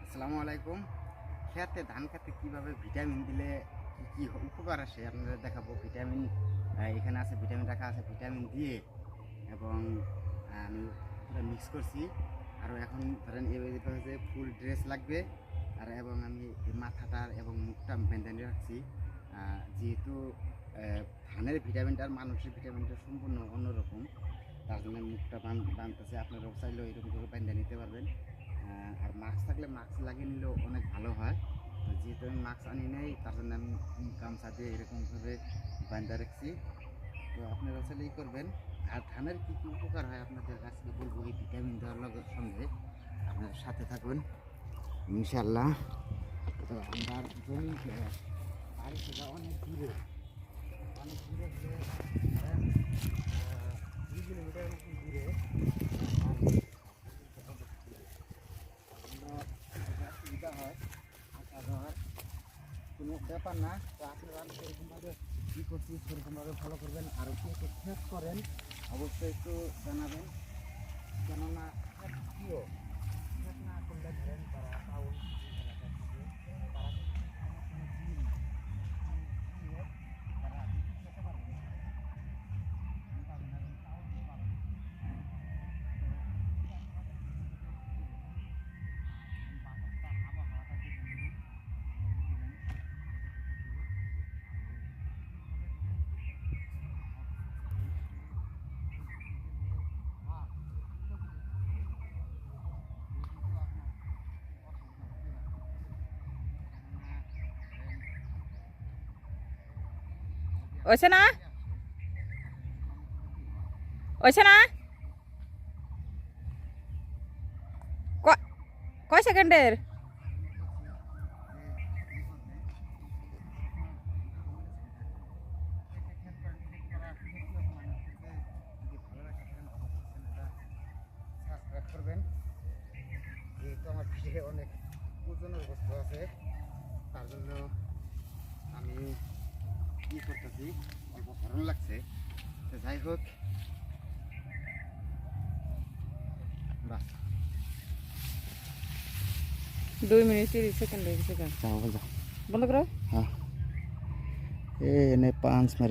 আসসালামু আলাইকুম। খেতে ধান খেতে কীভাবে ভিটামিন দিলে কী উপকার আসে আপনাদের দেখাবো। ভিটামিন এখানে আছে, ভিটামিন রাখা আছে। ভিটামিন দিয়ে এবং আমি পুরো মিক্স করছি। আরও এখন ধরেন এভাবে যে ফুল ড্রেস লাগবে আর এবং আমি মাথাটার এবং মুখটা বেঁধে রাখছি। যেহেতু ধানের ভিটামিনটা আর মানুষের ভিটামিনটা সম্পূর্ণ অন্যরকম, তার জন্য মুখটা বাঁধতেছে। আপনারাও চাইলেও এরকম করে বেঁধে নিতে পারবেন। আর মাস্ক থাকলে মাস্ক লাগিয়ে নিলেও অনেক ভালো হয়। তো যেহেতু আমি মাস্ক আনি নেই, তার জন্য আমি গামছা দিয়ে এরকমভাবে বাঁধা রাখছি। তো আপনারা চাইলেই করবেন। আর ধানের কী কী উপকার হয় আপনাদের আজকে বলবো এই ভিটামিন দেওয়ার সঙ্গে। আপনার সাথে থাকুন ইনশাল্লাহ। তো আমরা জমি বাড়ি থেকে অনেক দূরে দূরে 2 কিলোমিটার মতো দূরে সুবিধা হয়, আসা যাওয়ার কোনো ব্যাপার না। তো আপনারা সেরকমভাবে কী করছি সেরকমভাবে ফলো করবেন। আরও কে কে খেত করেন অবশ্যই একটু জানাবেন, কেননা প্রিয় খেত না করলে ধরেন তারা টাউন তারা ওইছে না ওইছে না কয় সেকেন্ডের সাবস্ক্রাইব করবেন। যেহেতু আমার ভিডিও অনেক ওজনের বস্তু আছে, তার জন্য আমি কী করতেছি, অল্প ভালো লাগছে। তো যাই হোক, বাস 2 মিনিট 30 সেকেন্ড হয়ে গেছে। যাও বন্ধ করো। হ্যাঁ, এনে 5 মেরে